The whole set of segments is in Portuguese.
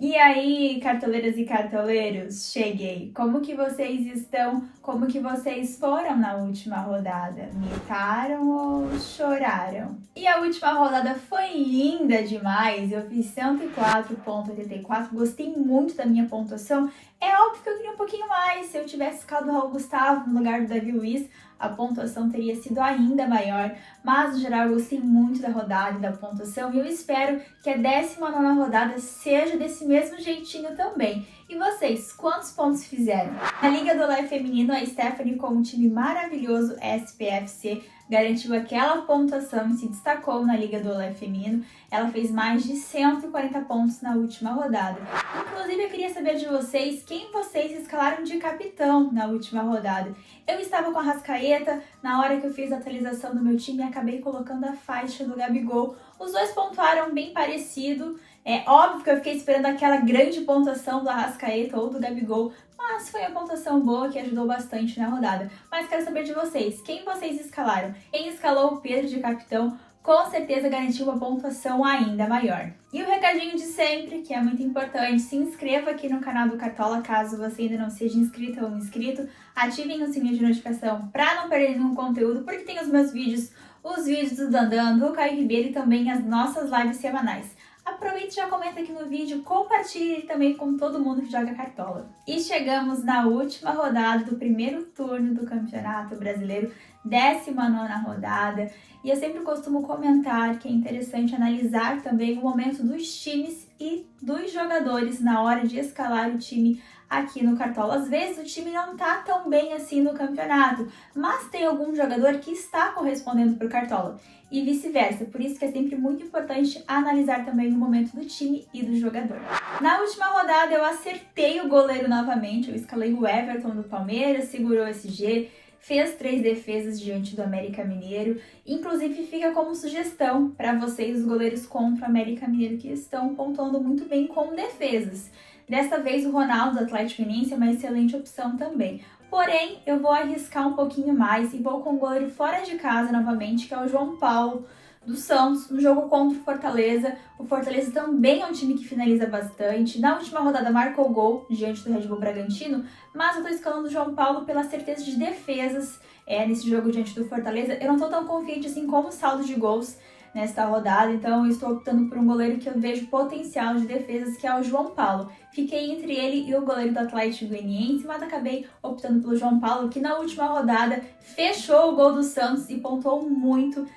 E aí, cartoleiras e cartoleiros, cheguei. Como que vocês estão? Como que vocês foram na última rodada? Mitaram ou choraram? E a última rodada foi linda demais. Eu fiz 104,84. Gostei muito da minha pontuação. É óbvio que eu queria um pouquinho mais. Se eu tivesse ficado o Raul Gustavo no lugar do Davi Luiz, a pontuação teria sido ainda maior. Mas, no geral, eu gostei muito da rodada e da pontuação. E eu espero que a 19ª rodada seja desse mesmo jeitinho também. E vocês, quantos pontos fizeram? Na Liga do Olé Feminino, a Stephanie, com um time maravilhoso SPFC, garantiu aquela pontuação e se destacou na Liga do Olé Feminino. Ela fez mais de 140 pontos na última rodada. Inclusive, eu queria saber de vocês quem vocês escalaram de capitão na última rodada. Eu estava com a Arrascaeta, na hora que eu fiz a atualização do meu time, acabei colocando a faixa do Gabigol. Os dois pontuaram bem parecido. É óbvio que eu fiquei esperando aquela grande pontuação do Arrascaeta ou do Gabigol, mas foi uma pontuação boa que ajudou bastante na rodada. Mas quero saber de vocês, quem vocês escalaram? Quem escalou o Pedro de capitão, com certeza garantiu uma pontuação ainda maior. E o recadinho de sempre, que é muito importante, se inscreva aqui no canal do Cartola, caso você ainda não seja inscrita ou inscrito. Ativem o sininho de notificação para não perder nenhum conteúdo, porque tem os meus vídeos, os vídeos do Dandan, do Caio Ribeiro e também as nossas lives semanais. Aproveite e já comenta aqui no vídeo, compartilhe também com todo mundo que joga Cartola. E chegamos na última rodada do primeiro turno do Campeonato Brasileiro, 19ª rodada. E eu sempre costumo comentar que é interessante analisar também o momento dos times e dos jogadores na hora de escalar o time aqui no Cartola. Às vezes o time não tá tão bem assim no campeonato, mas tem algum jogador que está correspondendo para o Cartola e vice-versa. Por isso que é sempre muito importante analisar também o momento do time e do jogador. Na última rodada eu acertei o goleiro novamente, eu escalei o Everton do Palmeiras, segurou o SG, fez 3 defesas diante do América Mineiro. Inclusive fica como sugestão para vocês os goleiros contra o América Mineiro que estão pontuando muito bem com defesas. Desta vez o Ronaldo do Atlético Mineiro é uma excelente opção também. Porém, eu vou arriscar um pouquinho mais e vou com o goleiro fora de casa novamente, que é o João Paulo do Santos, no jogo contra o Fortaleza. O Fortaleza também é um time que finaliza bastante. Na última rodada marcou gol diante do Red Bull Bragantino, mas eu tô escalando o João Paulo pela certeza de defesas nesse jogo diante do Fortaleza. Eu não tô tão confiante assim como o saldo de gols nesta rodada, então eu estou optando por um goleiro que eu vejo potencial de defesas, que é o João Paulo. Fiquei entre ele e o goleiro do Atlético Goianiense, mas acabei optando pelo João Paulo, que na última rodada fechou o gol do Santos e pontuou muito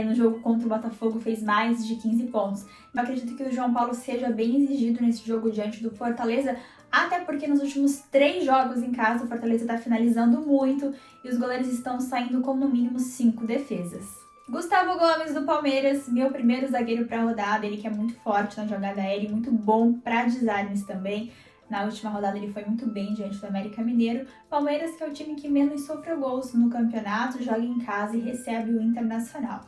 no jogo contra o Botafogo, fez mais de 15 pontos. Eu acredito que o João Paulo seja bem exigido nesse jogo diante do Fortaleza, até porque nos últimos 3 jogos em casa o Fortaleza está finalizando muito e os goleiros estão saindo com no mínimo 5 defesas. Gustavo Gomes do Palmeiras, meu primeiro zagueiro para a rodada, ele que é muito forte na jogada aérea e muito bom para desarmes também. Na última rodada ele foi muito bem diante do América Mineiro. Palmeiras, que é o time que menos sofreu gols no campeonato, joga em casa e recebe o Internacional.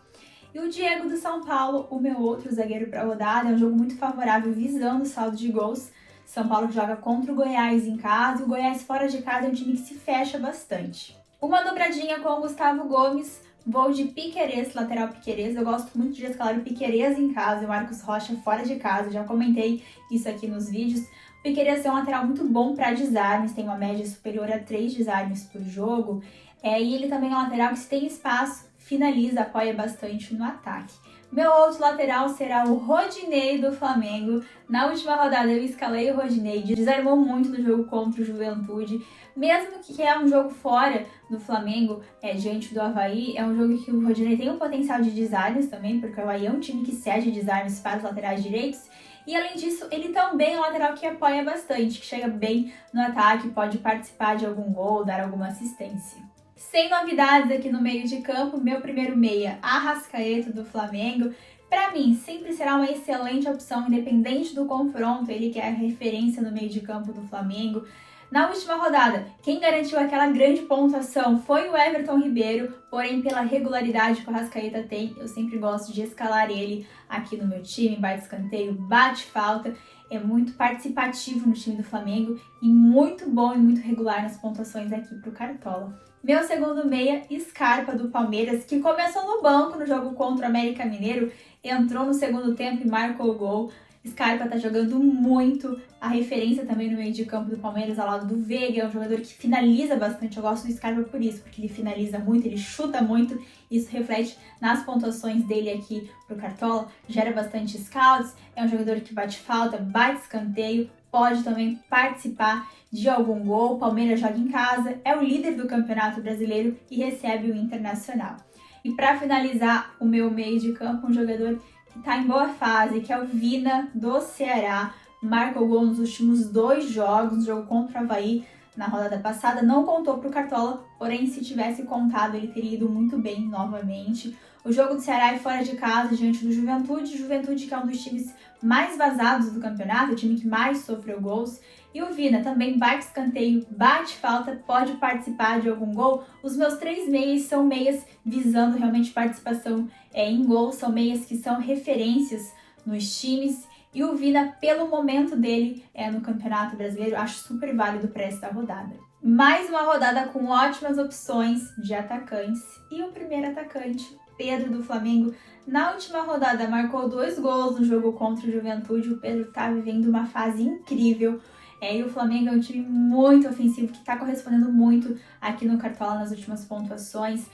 E o Diego do São Paulo, o meu outro zagueiro para a rodada, é um jogo muito favorável visando o saldo de gols. São Paulo joga contra o Goiás em casa e o Goiás fora de casa é um time que se fecha bastante. Uma dobradinha com o Gustavo Gomes. Vou de Piquerez, lateral Piquerez. Eu gosto muito de escalar o Piquerez em casa e o Marcos Rocha fora de casa. Já comentei isso aqui nos vídeos. O Piquerez é um lateral muito bom para desarmes, tem uma média superior a 3 desarmes por jogo. E ele também é um lateral que, se tem espaço, finaliza, apoia bastante no ataque. Meu outro lateral será o Rodinei do Flamengo. Na última rodada eu escalei o Rodinei, desarmou muito no jogo contra o Juventude. Mesmo que é um jogo fora do Flamengo, diante do Avaí, é um jogo que o Rodinei tem um potencial de desarmes também, porque o Avaí é um time que cede desarmes para os laterais direitos. E além disso, ele também é um lateral que apoia bastante, que chega bem no ataque, pode participar de algum gol, dar alguma assistência. Sem novidades aqui no meio de campo, meu primeiro meia, Arrascaeta do Flamengo. Para mim, sempre será uma excelente opção, independente do confronto, ele que é a referência no meio de campo do Flamengo. Na última rodada, quem garantiu aquela grande pontuação foi o Everton Ribeiro, porém pela regularidade que o Arrascaeta tem, eu sempre gosto de escalar ele aqui no meu time, bate escanteio, bate falta, é muito participativo no time do Flamengo e muito bom e muito regular nas pontuações aqui pro Cartola. Meu segundo meia, Scarpa do Palmeiras, que começou no banco no jogo contra o América Mineiro, entrou no segundo tempo e marcou o gol. Scarpa tá jogando muito, a referência também no meio de campo do Palmeiras ao lado do Veiga, é um jogador que finaliza bastante. Eu gosto do Scarpa por isso, porque ele finaliza muito, ele chuta muito, isso reflete nas pontuações dele aqui pro Cartola, gera bastante scouts, é um jogador que bate falta, bate escanteio, pode também participar de algum gol. O Palmeiras joga em casa, é o líder do Campeonato Brasileiro e recebe o Internacional. E para finalizar o meu meio de campo, um jogador que está em boa fase, que é o Vina do Ceará, marcou gol nos últimos 2 jogos, no jogo contra o Avaí na rodada passada, não contou para o Cartola, porém se tivesse contado ele teria ido muito bem novamente. O jogo do Ceará é fora de casa, diante do Juventude que é um dos times mais vazados do campeonato, o time que mais sofreu gols. E o Vina também bate escanteio, bate falta, pode participar de algum gol. Os meus 3 meias são meias visando realmente participação em gol, são meias que são referências nos times. E o Vina, pelo momento dele no Campeonato Brasileiro, acho super válido para esta rodada. Mais uma rodada com ótimas opções de atacantes. E o primeiro atacante, Pedro do Flamengo, na última rodada marcou 2 gols no jogo contra o Juventude. O Pedro está vivendo uma fase incrível. E o Flamengo é um time muito ofensivo, que está correspondendo muito aqui no Cartola nas últimas pontuações.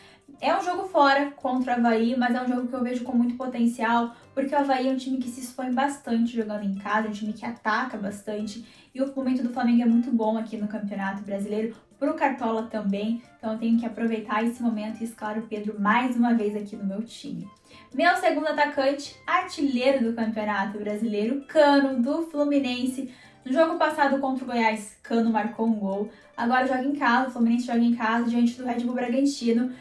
É um jogo fora contra o Avaí, mas é um jogo que eu vejo com muito potencial, porque o Avaí é um time que se expõe bastante jogando em casa, é um time que ataca bastante, e o momento do Flamengo é muito bom aqui no Campeonato Brasileiro, pro Cartola também, então eu tenho que aproveitar esse momento e escalar o Pedro mais uma vez aqui no meu time. Meu segundo atacante, artilheiro do Campeonato Brasileiro, Cano, do Fluminense. No jogo passado contra o Goiás, Cano marcou um gol, agora joga em casa, o Fluminense joga em casa diante do Red Bull Bragantino.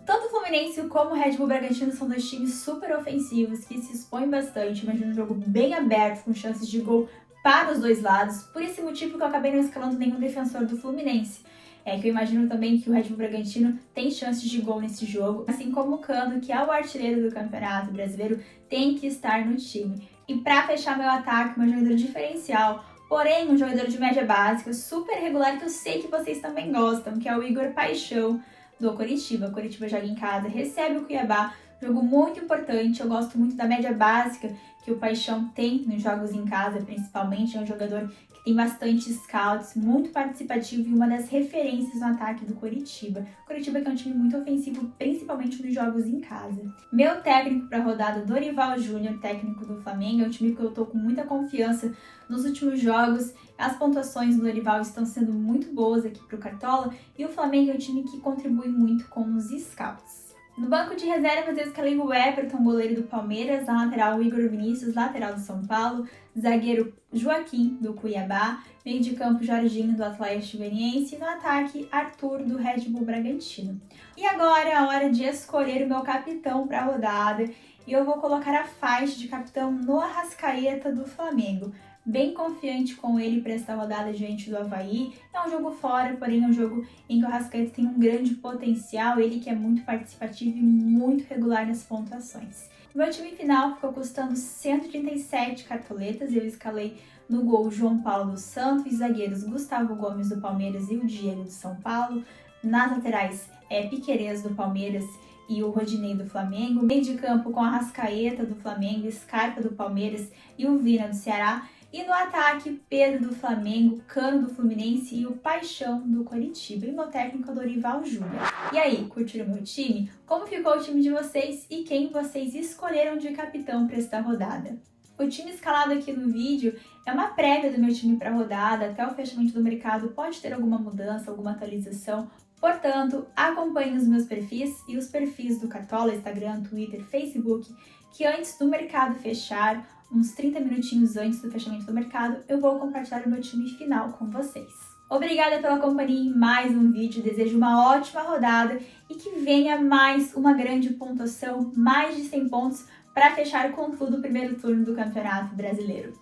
Tanto o Fluminense como o Red Bull Bragantino são 2 times super ofensivos, que se expõem bastante, imagina um jogo bem aberto, com chances de gol para os 2 lados. Por esse motivo que eu acabei não escalando nenhum defensor do Fluminense. Que eu imagino também que o Red Bull Bragantino tem chances de gol nesse jogo, assim como o Cano, que é o artilheiro do Campeonato Brasileiro, tem que estar no time. E para fechar meu ataque, meu jogador diferencial, porém um jogador de média básica, super regular, que eu sei que vocês também gostam, que é o Igor Paixão, do Coritiba. O Coritiba joga em casa, recebe o Cuiabá, jogo muito importante. Eu gosto muito da média básica que o Paixão tem nos jogos em casa, principalmente. É um jogador que tem bastante scouts, muito participativo e uma das referências no ataque do Coritiba. O Coritiba que é um time muito ofensivo, principalmente nos jogos em casa. Meu técnico para a rodada, Dorival Júnior, técnico do Flamengo, é um time que eu tô com muita confiança nos últimos jogos. As pontuações do Dorival estão sendo muito boas aqui para o Cartola e o Flamengo é um time que contribui muito com os scouts. No banco de reservas eu escalei o Everton, goleiro do Palmeiras, na lateral o Igor Vinícius, lateral do São Paulo, zagueiro Joaquim, do Cuiabá, meio de campo Jorginho, do Atlético Goianiense, e no ataque Arthur, do Red Bull Bragantino. E agora é a hora de escolher o meu capitão para a rodada e eu vou colocar a faixa de capitão no Arrascaeta do Flamengo. Bem confiante com ele para esta rodada diante do Avaí. É um jogo fora, porém é um jogo em que o Arrascaeta tem um grande potencial, ele que é muito participativo e muito regular nas pontuações. O meu time final ficou custando 137 cartoletas, eu escalei no gol João Paulo dos Santos, zagueiros Gustavo Gomes do Palmeiras e o Diego do São Paulo, nas laterais Piquerez do Palmeiras e o Rodinei do Flamengo, meio de campo com a Arrascaeta do Flamengo, Scarpa do Palmeiras e o Vina do Ceará. E no ataque, Pedro do Flamengo, Cano do Fluminense e o Paixão do Coritiba. E meu técnico é o Dorival Júnior. E aí, curtiram o meu time? Como ficou o time de vocês e quem vocês escolheram de capitão para esta rodada? O time escalado aqui no vídeo é uma prévia do meu time para a rodada. Até o fechamento do mercado pode ter alguma mudança, alguma atualização. Portanto, acompanhe os meus perfis e os perfis do Cartola, Instagram, Twitter, Facebook, que antes do mercado fechar, uns 30 minutinhos antes do fechamento do mercado, eu vou compartilhar o meu time final com vocês. Obrigada pela companhia em mais um vídeo, desejo uma ótima rodada e que venha mais uma grande pontuação, mais de 100 pontos, para fechar com tudo o primeiro turno do Campeonato Brasileiro.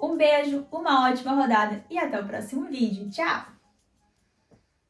Um beijo, uma ótima rodada e até o próximo vídeo. Tchau!